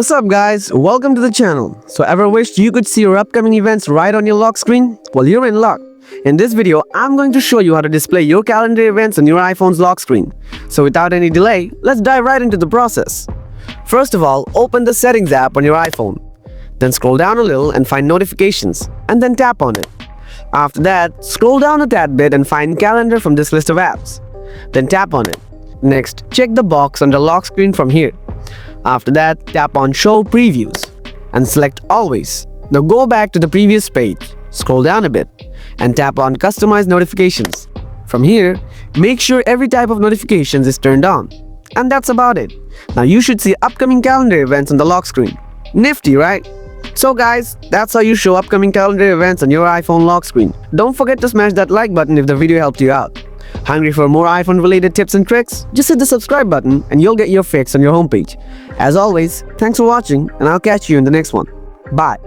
What's up guys, welcome to the channel. So ever wished you could see your upcoming events right on your lock screen? Well, you're in luck. In this video, I'm going to show you how to display your calendar events on your iPhone's lock screen. So without any delay, let's dive right into the process. First of all, open the Settings app on your iPhone. Then scroll down a little and find Notifications, and then tap on it. After that, scroll down a tad bit and find Calendar from this list of apps. Then tap on it. Next, check the box on the lock screen from here. After that, tap on Show Previews and select Always. Now go back to the previous page, scroll down a bit, and tap on Customize Notifications. From here, make sure every type of notifications is turned on. And that's about it. Now you should see upcoming calendar events on the lock screen. Nifty, right? So guys, that's how you show upcoming calendar events on your iPhone lock screen. Don't forget to smash that like button if the video helped you out. Hungry for more iPhone related tips and tricks? Just hit the subscribe button and you'll get your fix on your homepage. As always, thanks for watching and I'll catch you in the next one. Bye.